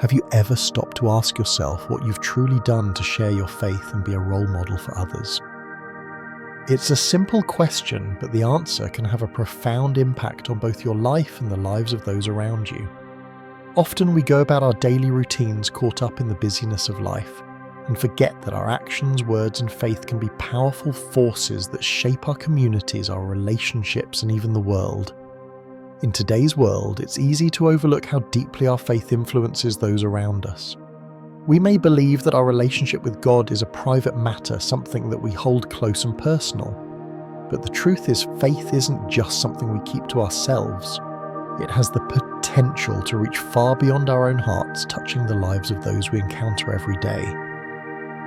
Have you ever stopped to ask yourself what you've truly done to share your faith and be a role model for others? It's a simple question, but the answer can have a profound impact on both your life and the lives of those around you. Often we go about our daily routines caught up in the busyness of life and forget that our actions, words, and faith can be powerful forces that shape our communities, our relationships, and even the world. In today's world, it's easy to overlook how deeply our faith influences those around us. We may believe that our relationship with God is a private matter, something that we hold close and personal. But the truth is, faith isn't just something we keep to ourselves. It has the potential to reach far beyond our own hearts, touching the lives of those we encounter every day.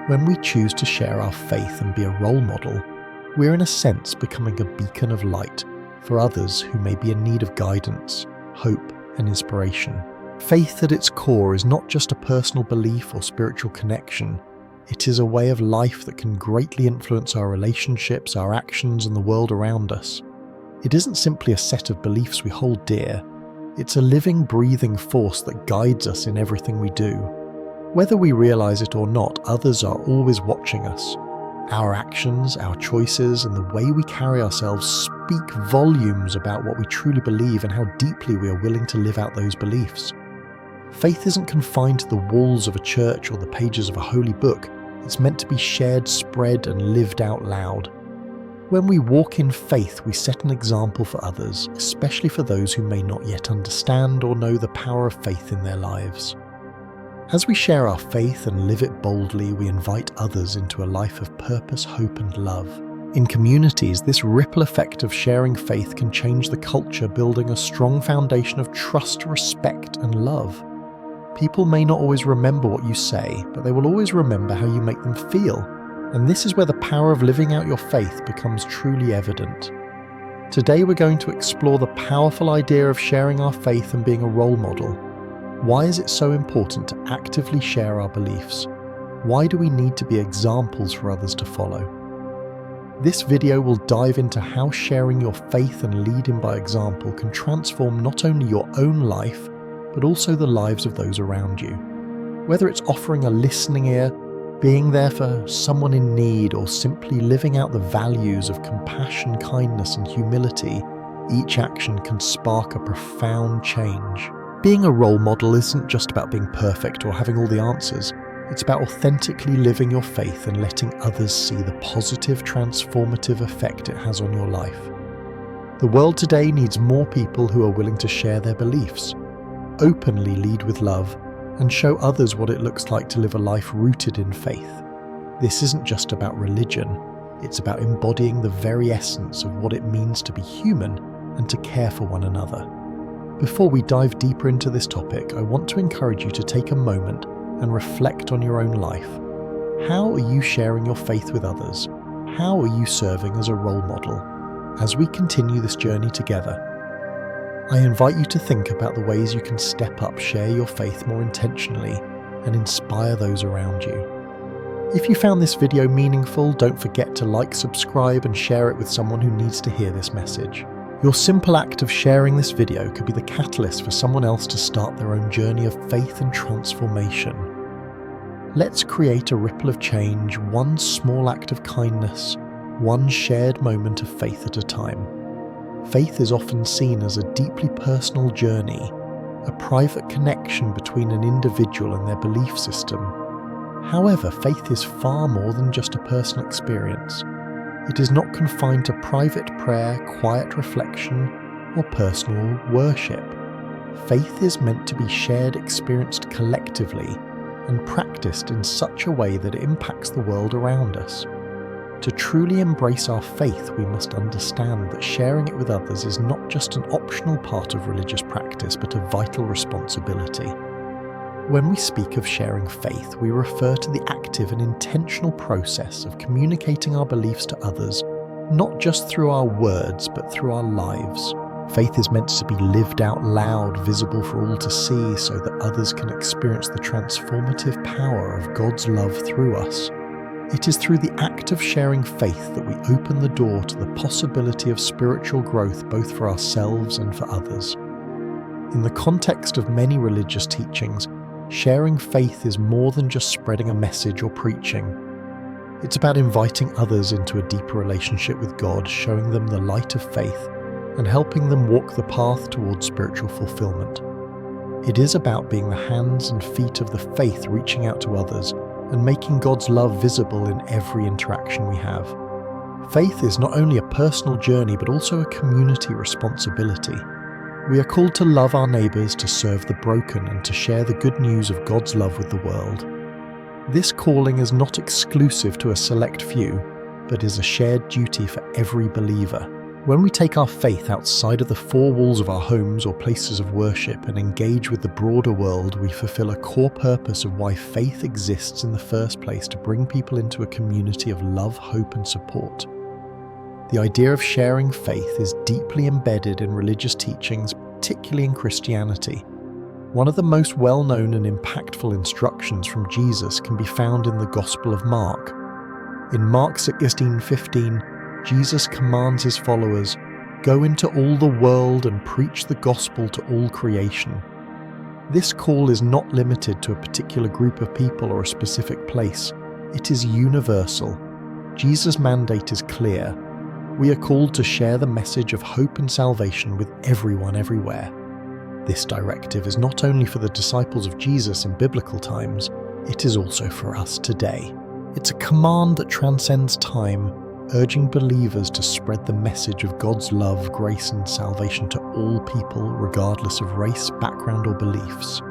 When we choose to share our faith and be a role model, we're in a sense becoming a beacon of light for others who may be in need of guidance, hope, and inspiration. Faith at its core is not just a personal belief or spiritual connection. It is a way of life that can greatly influence our relationships, our actions, and the world around us. It isn't simply a set of beliefs we hold dear. It's a living, breathing force that guides us in everything we do. Whether we realize it or not, others are always watching us. Our actions, our choices, and the way we carry ourselves speak volumes about what we truly believe and how deeply we are willing to live out those beliefs. Faith isn't confined to the walls of a church or the pages of a holy book. It's meant to be shared, spread, and lived out loud. When we walk in faith, we set an example for others, especially for those who may not yet understand or know the power of faith in their lives. As we share our faith and live it boldly, we invite others into a life of purpose, hope, and love. In communities, this ripple effect of sharing faith can change the culture, building a strong foundation of trust, respect, and love. People may not always remember what you say, but they will always remember how you make them feel. And this is where the power of living out your faith becomes truly evident. Today we're going to explore the powerful idea of sharing our faith and being a role model. Why is it so important to actively share our beliefs? Why do we need to be examples for others to follow? This video will dive into how sharing your faith and leading by example can transform not only your own life, but also the lives of those around you. Whether it's offering a listening ear, being there for someone in need, or simply living out the values of compassion, kindness, and humility, each action can spark a profound change. Being a role model isn't just about being perfect or having all the answers. It's about authentically living your faith and letting others see the positive, transformative effect it has on your life. The world today needs more people who are willing to share their beliefs, openly lead with love, and show others what it looks like to live a life rooted in faith. This isn't just about religion, it's about embodying the very essence of what it means to be human and to care for one another. Before we dive deeper into this topic, I want to encourage you to take a moment and reflect on your own life. How are you sharing your faith with others? How are you serving as a role model? As we continue this journey together, I invite you to think about the ways you can step up, share your faith more intentionally, and inspire those around you. If you found this video meaningful, don't forget to like, subscribe, and share it with someone who needs to hear this message. Your simple act of sharing this video could be the catalyst for someone else to start their own journey of faith and transformation. Let's create a ripple of change, one small act of kindness, one shared moment of faith at a time. Faith is often seen as a deeply personal journey, a private connection between an individual and their belief system. However, faith is far more than just a personal experience. It is not confined to private prayer, quiet reflection, or personal worship. Faith is meant to be shared, experienced collectively, and practiced in such a way that it impacts the world around us. To truly embrace our faith, we must understand that sharing it with others is not just an optional part of religious practice, but a vital responsibility. When we speak of sharing faith, we refer to the active and intentional process of communicating our beliefs to others, not just through our words, but through our lives. Faith is meant to be lived out loud, visible for all to see, so that others can experience the transformative power of God's love through us. It is through the act of sharing faith that we open the door to the possibility of spiritual growth both for ourselves and for others. In the context of many religious teachings, Sharing faith is more than just spreading a message or preaching. It's about inviting others into a deeper relationship with God, showing them the light of faith, and helping them walk the path towards spiritual fulfillment. It is about being the hands and feet of the faith, reaching out to others and making God's love visible in every interaction we have. Faith is not only a personal journey, but also a community responsibility. We are called to love our neighbours, to serve the broken, and to share the good news of God's love with the world. This calling is not exclusive to a select few, but is a shared duty for every believer. When we take our faith outside of the four walls of our homes or places of worship and engage with the broader world, we fulfill a core purpose of why faith exists in the first place: to bring people into a community of love, hope, and support. The idea of sharing faith is deeply embedded in religious teachings, particularly in Christianity. One of the most well-known and impactful instructions from Jesus can be found in the Gospel of Mark. In Mark 16:15, Jesus commands his followers, "Go into all the world and preach the gospel to all creation." This call is not limited to a particular group of people or a specific place. It is universal. Jesus' mandate is clear. We are called to share the message of hope and salvation with everyone everywhere. This directive is not only for the disciples of Jesus in biblical times, it is also for us today. It's a command that transcends time, urging believers to spread the message of God's love, grace, and salvation to all people, regardless of race, background, or beliefs.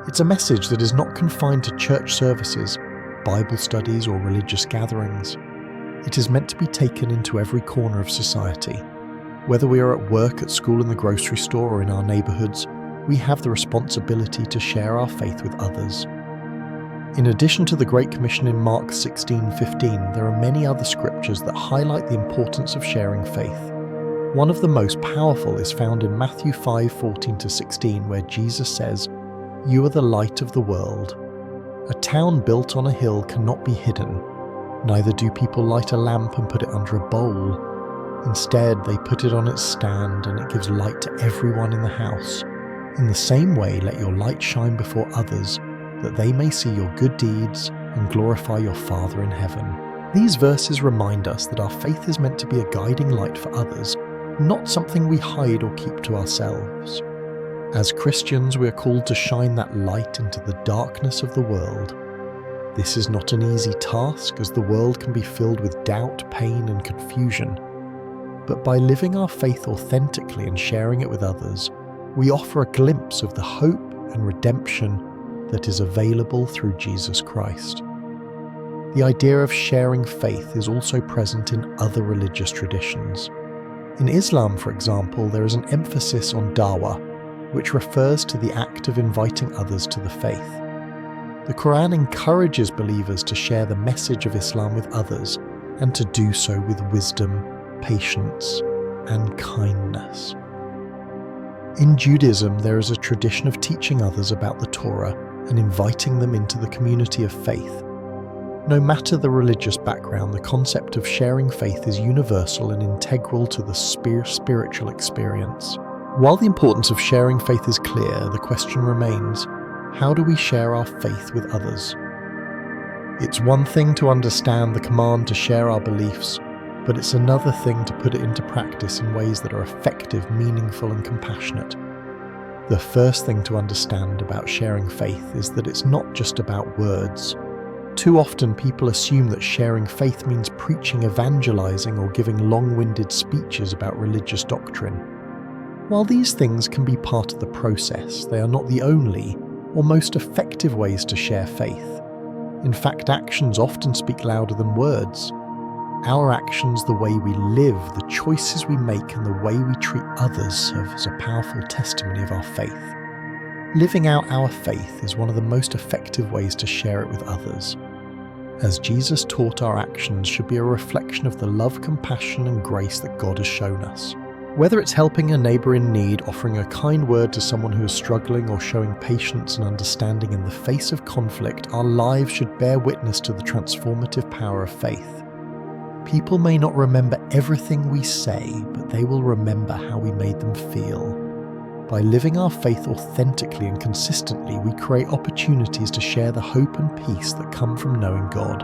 It's a message that is not confined to church services, Bible studies, or religious gatherings. It is meant to be taken into every corner of society. Whether we are at work, at school, in the grocery store, or in our neighborhoods, we have the responsibility to share our faith with others. In addition to the Great Commission in Mark 16:15, there are many other scriptures that highlight the importance of sharing faith. One of the most powerful is found in Matthew 5:14-16, where Jesus says, "You are the light of the world. A town built on a hill cannot be hidden. Neither do people light a lamp and put it under a bowl. Instead, they put it on its stand, and it gives light to everyone in the house. In the same way, let your light shine before others, that they may see your good deeds and glorify your Father in heaven." These verses remind us that our faith is meant to be a guiding light for others, not something we hide or keep to ourselves. As Christians, we are called to shine that light into the darkness of the world. This is not an easy task, as the world can be filled with doubt, pain, and confusion. But by living our faith authentically and sharing it with others, we offer a glimpse of the hope and redemption that is available through Jesus Christ. The idea of sharing faith is also present in other religious traditions. In Islam, for example, there is an emphasis on dawah, which refers to the act of inviting others to the faith. The Quran encourages believers to share the message of Islam with others, and to do so with wisdom, patience, and kindness. In Judaism, there is a tradition of teaching others about the Torah and inviting them into the community of faith. No matter the religious background, the concept of sharing faith is universal and integral to the spiritual experience. While the importance of sharing faith is clear, the question remains, how do we share our faith with others? It's one thing to understand the command to share our beliefs, but it's another thing to put it into practice in ways that are effective, meaningful, and compassionate. The first thing to understand about sharing faith is that it's not just about words. Too often people assume that sharing faith means preaching, evangelizing, or giving long-winded speeches about religious doctrine. While these things can be part of the process, they are not the only or most effective ways to share faith. In fact, actions often speak louder than words. Our actions, the way we live, the choices we make, and the way we treat others serve as a powerful testimony of our faith. Living out our faith is one of the most effective ways to share it with others. As Jesus taught, our actions should be a reflection of the love, compassion, and grace that God has shown us. Whether it's helping a neighbor in need, offering a kind word to someone who is struggling, or showing patience and understanding in the face of conflict, our lives should bear witness to the transformative power of faith. People may not remember everything we say, but they will remember how we made them feel. By living our faith authentically and consistently, we create opportunities to share the hope and peace that come from knowing God.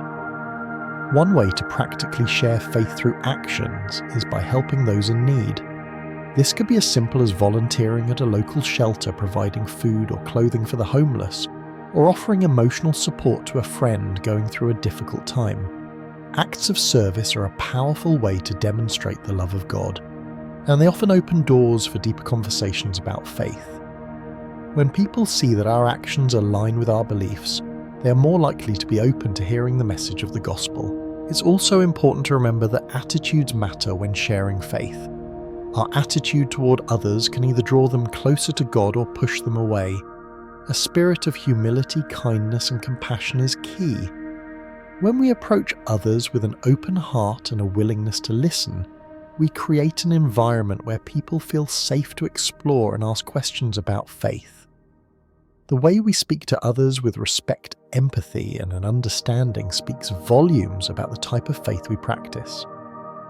One way to practically share faith through actions is by helping those in need. This could be as simple as volunteering at a local shelter, providing food or clothing for the homeless, or offering emotional support to a friend going through a difficult time. Acts of service are a powerful way to demonstrate the love of God, and they often open doors for deeper conversations about faith. When people see that our actions align with our beliefs, they are more likely to be open to hearing the message of the gospel. It's also important to remember that attitudes matter when sharing faith. Our attitude toward others can either draw them closer to God or push them away. A spirit of humility, kindness, and compassion is key. When we approach others with an open heart and a willingness to listen, we create an environment where people feel safe to explore and ask questions about faith. The way we speak to others with respect, empathy, and an understanding speaks volumes about the type of faith we practice.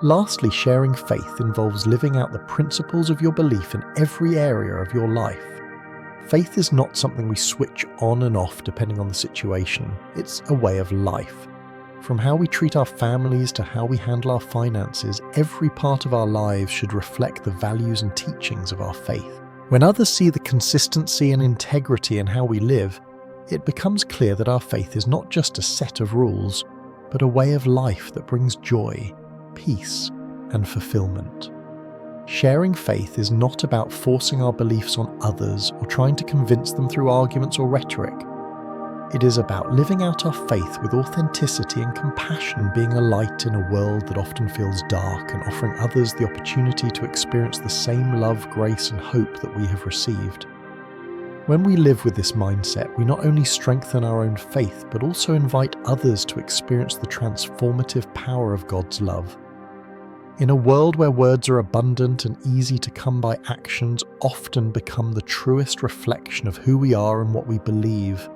Lastly, sharing faith involves living out the principles of your belief in every area of your life. Faith is not something we switch on and off depending on the situation. It's a way of life. From how we treat our families to how we handle our finances, every part of our lives should reflect the values and teachings of our faith. When others see the consistency and integrity in how we live, it becomes clear that our faith is not just a set of rules, but a way of life that brings joy, peace, and fulfillment. Sharing faith is not about forcing our beliefs on others or trying to convince them through arguments or rhetoric. It is about living out our faith with authenticity and compassion, being a light in a world that often feels dark, and offering others the opportunity to experience the same love, grace, and hope that we have received. When we live with this mindset, we not only strengthen our own faith, but also invite others to experience the transformative power of God's love. In a world where words are abundant and easy to come by, actions often become the truest reflection of who we are and what we believe.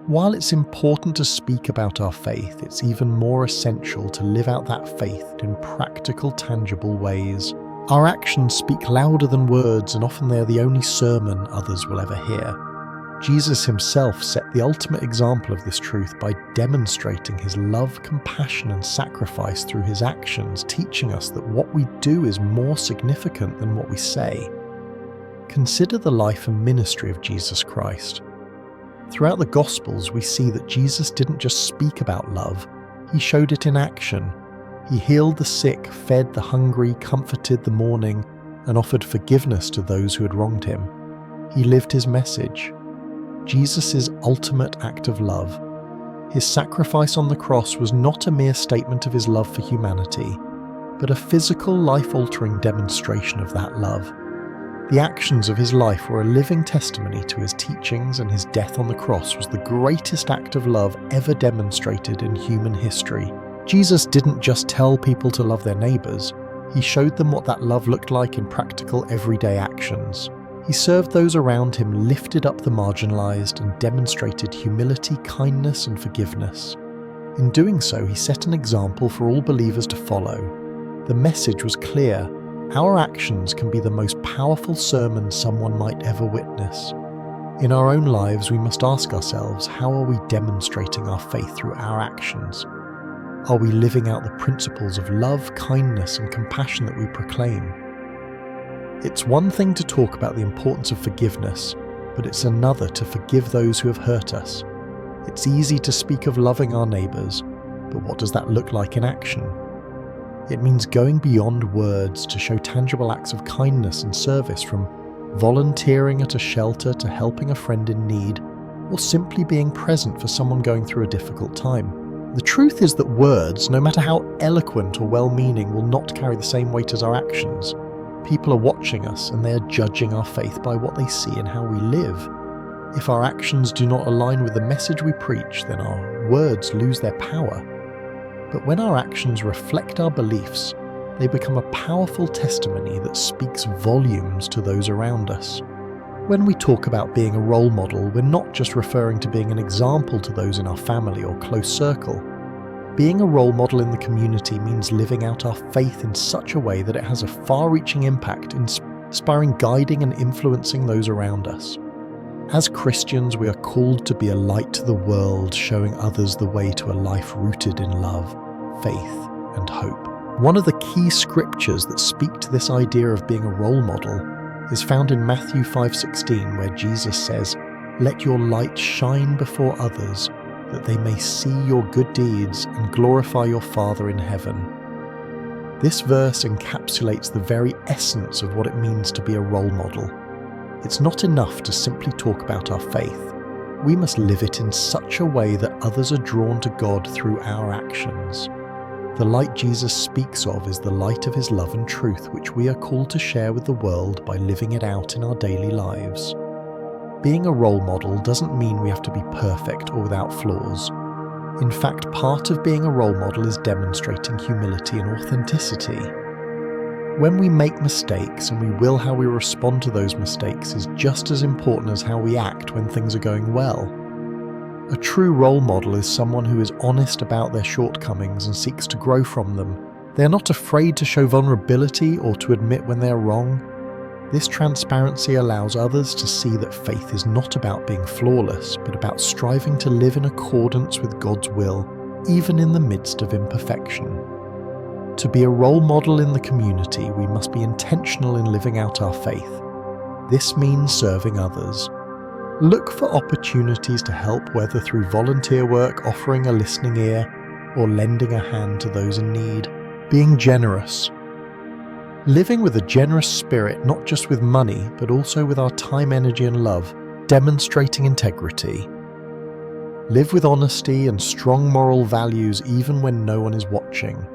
While it's important to speak about our faith, it's even more essential to live out that faith in practical, tangible ways. Our actions speak louder than words, and often they are the only sermon others will ever hear. Jesus himself set the ultimate example of this truth by demonstrating his love, compassion, and sacrifice through his actions, teaching us that what we do is more significant than what we say. Consider the life and ministry of Jesus Christ. Throughout the Gospels, we see that Jesus didn't just speak about love, he showed it in action. He healed the sick, fed the hungry, comforted the mourning, and offered forgiveness to those who had wronged him. He lived his message. Jesus' ultimate act of love. His sacrifice on the cross was not a mere statement of his love for humanity, but a physical, life-altering demonstration of that love. The actions of his life were a living testimony to his teachings, and his death on the cross was the greatest act of love ever demonstrated in human history. Jesus didn't just tell people to love their neighbors, he showed them what that love looked like in practical, everyday actions. He served those around him, lifted up the marginalized, and demonstrated humility, kindness, and forgiveness. In doing so, he set an example for all believers to follow. The message was clear. Our actions can be the most powerful sermon someone might ever witness. In our own lives, we must ask ourselves, how are we demonstrating our faith through our actions? Are we living out the principles of love, kindness, and compassion that we proclaim? It's one thing to talk about the importance of forgiveness, but it's another to forgive those who have hurt us. It's easy to speak of loving our neighbors, but what does that look like in action? It means going beyond words to show tangible acts of kindness and service, from volunteering at a shelter to helping a friend in need, or simply being present for someone going through a difficult time. The truth is that words, no matter how eloquent or well-meaning, will not carry the same weight as our actions. People are watching us, and they are judging our faith by what they see and how we live. If our actions do not align with the message we preach, then our words lose their power. But when our actions reflect our beliefs, they become a powerful testimony that speaks volumes to those around us. When we talk about being a role model, we're not just referring to being an example to those in our family or close circle. Being a role model in the community means living out our faith in such a way that it has a far-reaching impact, inspiring, guiding and influencing those around us. As Christians, we are called to be a light to the world, showing others the way to a life rooted in love, faith, and hope. One of the key scriptures that speak to this idea of being a role model is found in Matthew 5:16, where Jesus says, "Let your light shine before others, that they may see your good deeds and glorify your Father in heaven." This verse encapsulates the very essence of what it means to be a role model. It's not enough to simply talk about our faith. We must live it in such a way that others are drawn to God through our actions. The light Jesus speaks of is the light of his love and truth, which we are called to share with the world by living it out in our daily lives. Being a role model doesn't mean we have to be perfect or without flaws. In fact, part of being a role model is demonstrating humility and authenticity. When we make mistakes, and we will, how we respond to those mistakes is just as important as how we act when things are going well. A true role model is someone who is honest about their shortcomings and seeks to grow from them. They are not afraid to show vulnerability or to admit when they are wrong. This transparency allows others to see that faith is not about being flawless, but about striving to live in accordance with God's will, even in the midst of imperfection. To be a role model in the community, we must be intentional in living out our faith. This means serving others. Look for opportunities to help, whether through volunteer work, offering a listening ear, or lending a hand to those in need. Being generous. Living with a generous spirit, not just with money, but also with our time, energy, and love. Demonstrating integrity. Live with honesty and strong moral values even when no one is watching.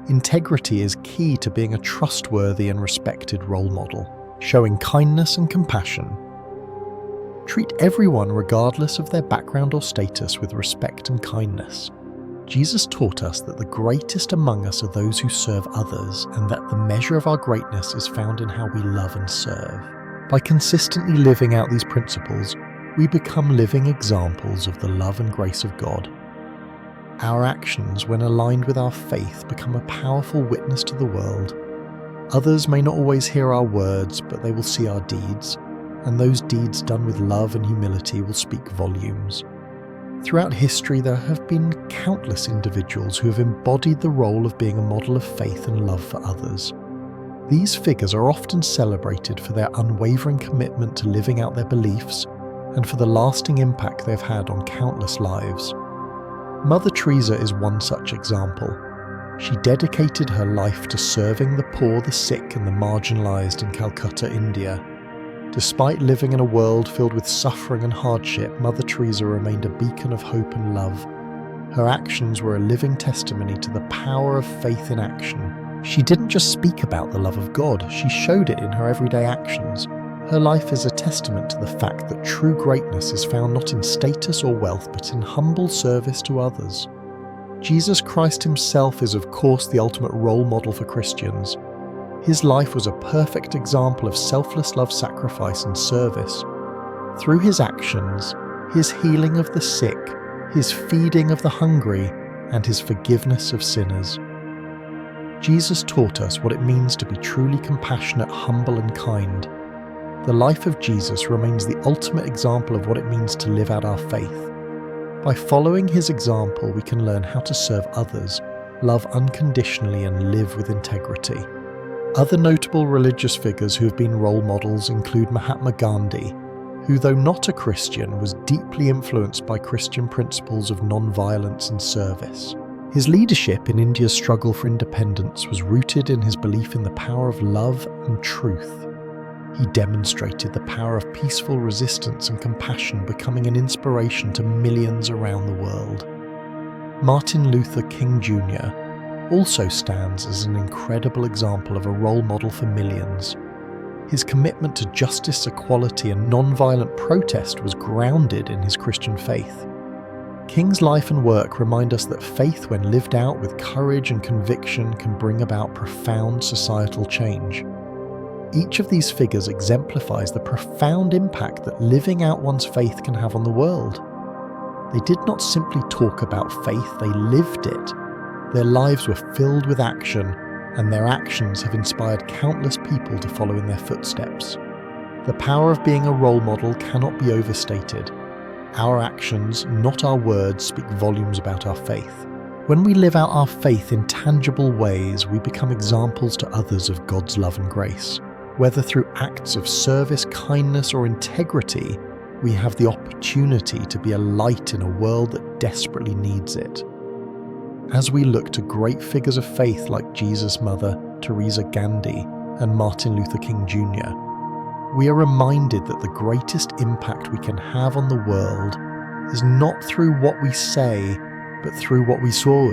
Integrity is key to being a trustworthy and respected role model. Showing kindness and compassion. Treat everyone, regardless of their background or status, with respect and kindness. Jesus taught us that the greatest among us are those who serve others, and that the measure of our greatness is found in how we love and serve. By consistently living out these principles, we become living examples of the love and grace of God. Our actions, when aligned with our faith, become a powerful witness to the world. Others may not always hear our words, but they will see our deeds, and those deeds done with love and humility will speak volumes. Throughout history, there have been countless individuals who have embodied the role of being a model of faith and love for others. These figures are often celebrated for their unwavering commitment to living out their beliefs and for the lasting impact they've had on countless lives. Mother Teresa is one such example. She dedicated her life to serving the poor, the sick, and the marginalized in Calcutta, India. Despite living in a world filled with suffering and hardship, Mother Teresa remained a beacon of hope and love. Her actions were a living testimony to the power of faith in action. She didn't just speak about the love of God, she showed it in her everyday actions. Her life is a testament to the fact that true greatness is found not in status or wealth, but in humble service to others. Jesus Christ himself is, of course, the ultimate role model for Christians. His life was a perfect example of selfless love, sacrifice, and service. Through his actions, his healing of the sick, his feeding of the hungry, and his forgiveness of sinners, Jesus taught us what it means to be truly compassionate, humble, and kind. The life of Jesus remains the ultimate example of what it means to live out our faith. By following his example, we can learn how to serve others, love unconditionally, and live with integrity. Other notable religious figures who have been role models include Mahatma Gandhi, who, though not a Christian, was deeply influenced by Christian principles of non-violence and service. His leadership in India's struggle for independence was rooted in his belief in the power of love and truth. He demonstrated the power of peaceful resistance and compassion, becoming an inspiration to millions around the world. Martin Luther King Jr. also stands as an incredible example of a role model for millions. His commitment to justice, equality, and non-violent protest was grounded in his Christian faith. King's life and work remind us that faith, when lived out with courage and conviction, can bring about profound societal change. Each of these figures exemplifies the profound impact that living out one's faith can have on the world. They did not simply talk about faith, they lived it. Their lives were filled with action, and their actions have inspired countless people to follow in their footsteps. The power of being a role model cannot be overstated. Our actions, not our words, speak volumes about our faith. When we live out our faith in tangible ways, we become examples to others of God's love and grace. Whether through acts of service, kindness, or integrity, we have the opportunity to be a light in a world that desperately needs it. As we look to great figures of faith like Jesus' mother, Teresa Gandhi, and Martin Luther King Jr., we are reminded that the greatest impact we can have on the world is not through what we say, but through what we sow.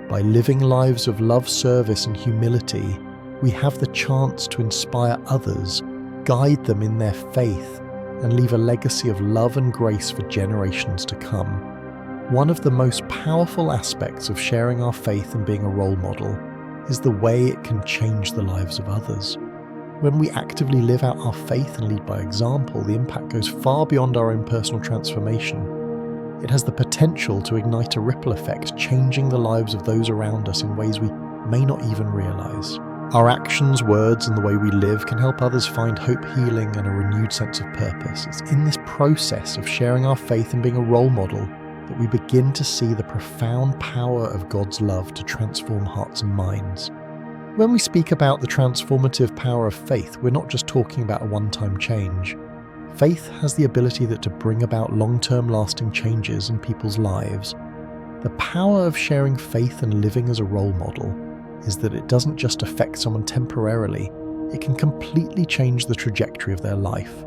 By living lives of love, service, and humility, we have the chance to inspire others, guide them in their faith, and leave a legacy of love and grace for generations to come. One of the most powerful aspects of sharing our faith and being a role model is the way it can change the lives of others. When we actively live out our faith and lead by example, the impact goes far beyond our own personal transformation. It has the potential to ignite a ripple effect, changing the lives of those around us in ways we may not even realize. Our actions, words, and the way we live can help others find hope, healing, and a renewed sense of purpose. It's in this process of sharing our faith and being a role model that we begin to see the profound power of God's love to transform hearts and minds. When we speak about the transformative power of faith, we're not just talking about a one-time change. Faith has the ability to bring about long-term lasting changes in people's lives. The power of sharing faith and living as a role model is that it doesn't just affect someone temporarily, it can completely change the trajectory of their life.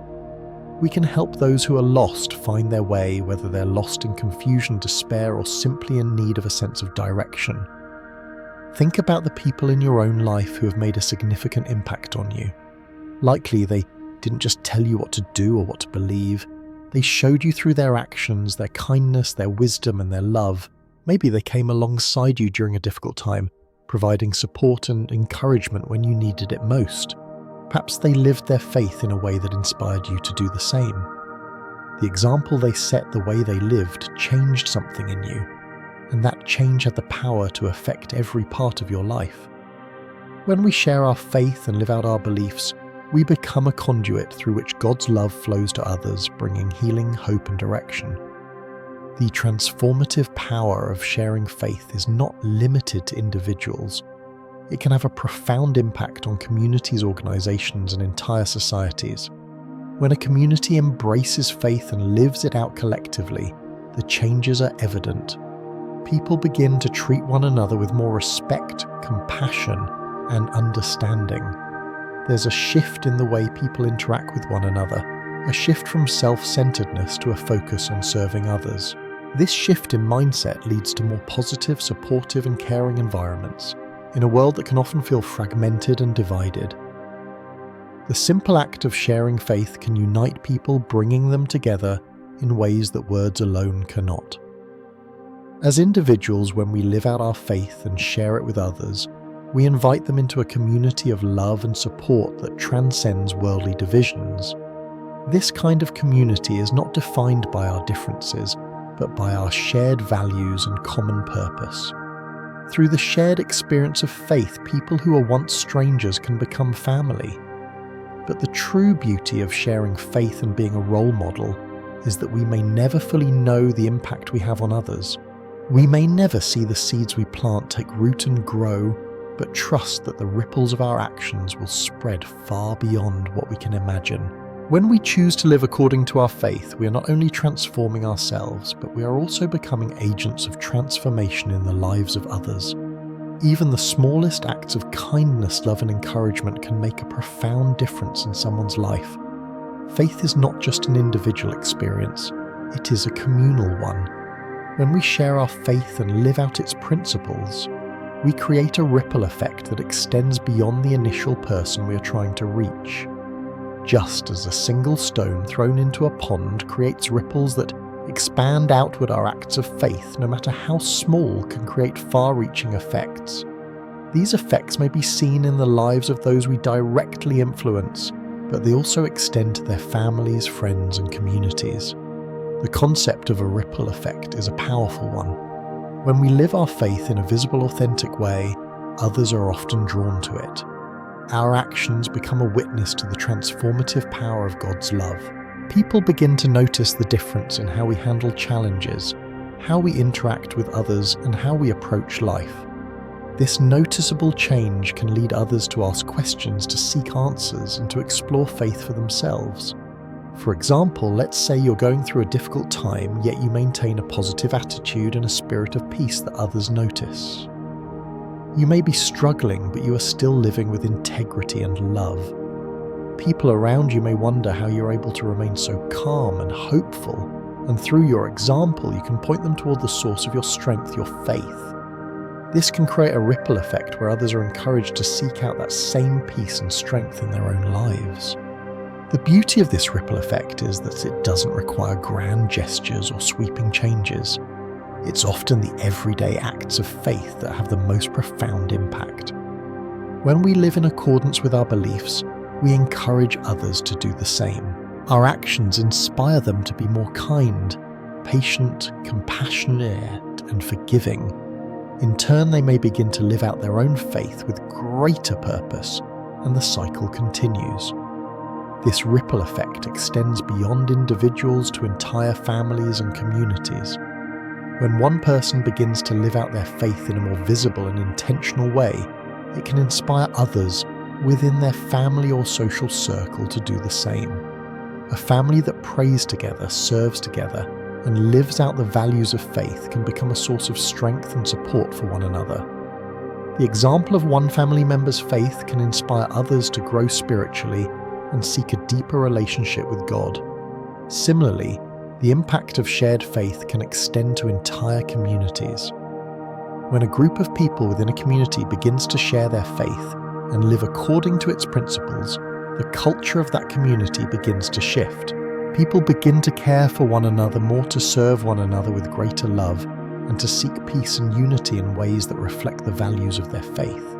We can help those who are lost find their way, whether they're lost in confusion, despair, or simply in need of a sense of direction. Think about the people in your own life who have made a significant impact on you. Likely they didn't just tell you what to do or what to believe. They showed you through their actions, their kindness, their wisdom, and their love. Maybe they came alongside you during a difficult time, providing support and encouragement when you needed it most. Perhaps they lived their faith in a way that inspired you to do the same. The example they set, the way they lived, changed something in you, and that change had the power to affect every part of your life. When we share our faith and live out our beliefs, we become a conduit through which God's love flows to others, bringing healing, hope, and direction. The transformative power of sharing faith is not limited to individuals. It can have a profound impact on communities, organizations, and entire societies. When a community embraces faith and lives it out collectively, the changes are evident. People begin to treat one another with more respect, compassion, and understanding. There's a shift in the way people interact with one another, a shift from self-centeredness to a focus on serving others. This shift in mindset leads to more positive, supportive, and caring environments in a world that can often feel fragmented and divided. The simple act of sharing faith can unite people, bringing them together in ways that words alone cannot. As individuals, when we live out our faith and share it with others, we invite them into a community of love and support that transcends worldly divisions. This kind of community is not defined by our differences, but by our shared values and common purpose. Through the shared experience of faith, people who are once strangers can become family. But the true beauty of sharing faith and being a role model is that we may never fully know the impact we have on others. We may never see the seeds we plant take root and grow, but trust that the ripples of our actions will spread far beyond what we can imagine. When we choose to live according to our faith, we are not only transforming ourselves, but we are also becoming agents of transformation in the lives of others. Even the smallest acts of kindness, love, and encouragement can make a profound difference in someone's life. Faith is not just an individual experience, it is a communal one. When we share our faith and live out its principles, we create a ripple effect that extends beyond the initial person we are trying to reach. Just as a single stone thrown into a pond creates ripples that expand outward, our acts of faith, no matter how small, can create far-reaching effects. These effects may be seen in the lives of those we directly influence, but they also extend to their families, friends, and communities. The concept of a ripple effect is a powerful one. When we live our faith in a visible, authentic way, others are often drawn to it. Our actions become a witness to the transformative power of God's love. People begin to notice the difference in how we handle challenges, how we interact with others, and how we approach life. This noticeable change can lead others to ask questions, to seek answers, and to explore faith for themselves. For example, let's say you're going through a difficult time, yet you maintain a positive attitude and a spirit of peace that others notice. You may be struggling, but you are still living with integrity and love. People around you may wonder how you're able to remain so calm and hopeful, and through your example, you can point them toward the source of your strength, your faith. This can create a ripple effect where others are encouraged to seek out that same peace and strength in their own lives. The beauty of this ripple effect is that it doesn't require grand gestures or sweeping changes. It's often the everyday acts of faith that have the most profound impact. When we live in accordance with our beliefs, we encourage others to do the same. Our actions inspire them to be more kind, patient, compassionate, and forgiving. In turn, they may begin to live out their own faith with greater purpose, and the cycle continues. This ripple effect extends beyond individuals to entire families and communities. When one person begins to live out their faith in a more visible and intentional way, it can inspire others within their family or social circle to do the same. A family that prays together, serves together, and lives out the values of faith can become a source of strength and support for one another. The example of one family member's faith can inspire others to grow spiritually and seek a deeper relationship with God. Similarly, the impact of shared faith can extend to entire communities. When a group of people within a community begins to share their faith and live according to its principles, the culture of that community begins to shift. People begin to care for one another more, to serve one another with greater love, and to seek peace and unity in ways that reflect the values of their faith.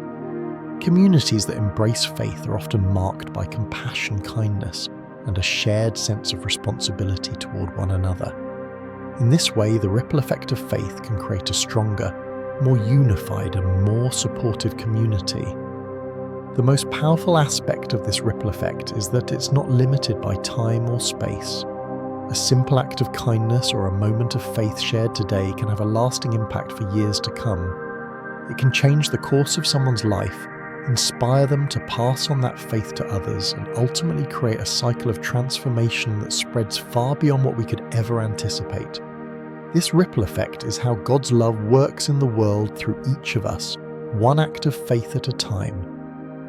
Communities that embrace faith are often marked by compassion, kindness, and a shared sense of responsibility toward one another. In this way, the ripple effect of faith can create a stronger, more unified, and more supportive community. The most powerful aspect of this ripple effect is that it's not limited by time or space. A simple act of kindness or a moment of faith shared today can have a lasting impact for years to come. It can change the course of someone's life, inspire them to pass on that faith to others, and ultimately create a cycle of transformation that spreads far beyond what we could ever anticipate. This ripple effect is how God's love works in the world through each of us, one act of faith at a time.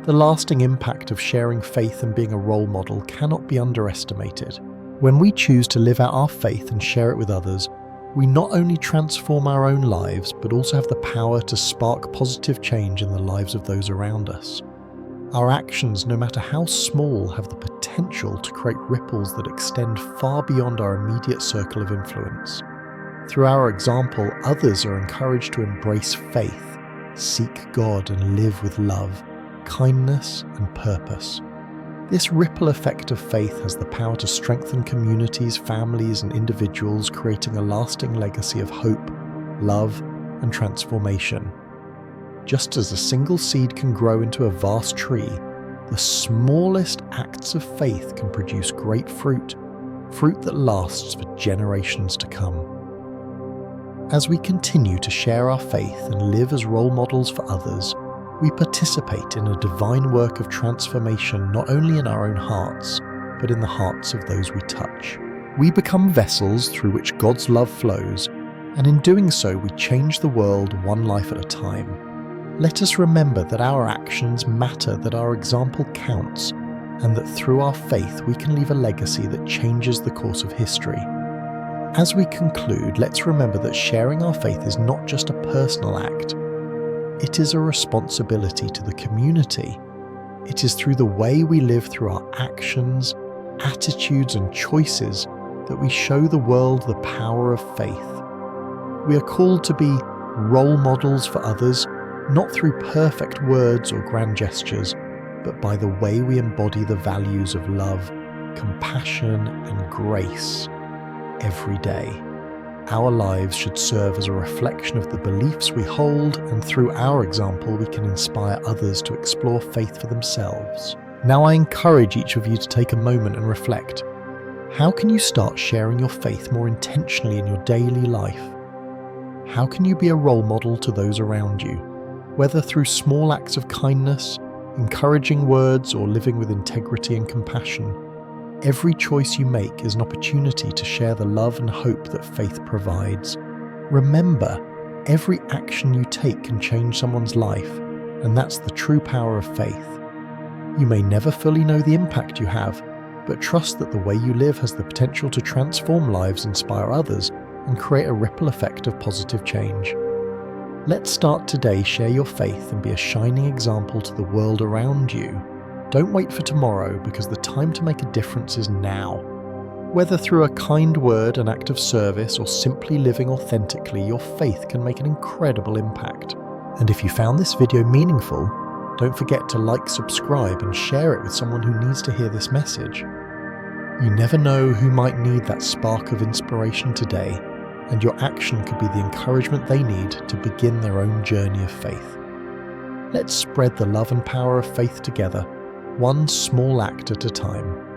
The lasting impact of sharing faith and being a role model cannot be underestimated. When we choose to live out our faith and share it with others, we not only transform our own lives, but also have the power to spark positive change in the lives of those around us. Our actions, no matter how small, have the potential to create ripples that extend far beyond our immediate circle of influence. Through our example, others are encouraged to embrace faith, seek God, and live with love, kindness, and purpose. This ripple effect of faith has the power to strengthen communities, families, and individuals, creating a lasting legacy of hope, love, and transformation. Just as a single seed can grow into a vast tree, the smallest acts of faith can produce great fruit, fruit that lasts for generations to come. As we continue to share our faith and live as role models for others, we participate in a divine work of transformation not only in our own hearts, but in the hearts of those we touch. We become vessels through which God's love flows, and in doing so we change the world one life at a time. Let us remember that our actions matter, that our example counts, and that through our faith we can leave a legacy that changes the course of history. As we conclude, let's remember that sharing our faith is not just a personal act. It is a responsibility to the community. It is through the way we live, through our actions, attitudes, and choices that we show the world the power of faith. We are called to be role models for others, not through perfect words or grand gestures, but by the way we embody the values of love, compassion, and grace every day. Our lives should serve as a reflection of the beliefs we hold, and through our example, we can inspire others to explore faith for themselves. Now I encourage each of you to take a moment and reflect. How can you start sharing your faith more intentionally in your daily life? How can you be a role model to those around you, whether through small acts of kindness, encouraging words, or living with integrity and compassion? Every choice you make is an opportunity to share the love and hope that faith provides. Remember, every action you take can change someone's life, and that's the true power of faith. You may never fully know the impact you have, but trust that the way you live has the potential to transform lives, inspire others, and create a ripple effect of positive change. Let's start today, share your faith, and be a shining example to the world around you. Don't wait for tomorrow, because the time to make a difference is now. Whether through a kind word, an act of service, or simply living authentically, your faith can make an incredible impact. And if you found this video meaningful, don't forget to like, subscribe, and share it with someone who needs to hear this message. You never know who might need that spark of inspiration today, and your action could be the encouragement they need to begin their own journey of faith. Let's spread the love and power of faith together, one small act at a time.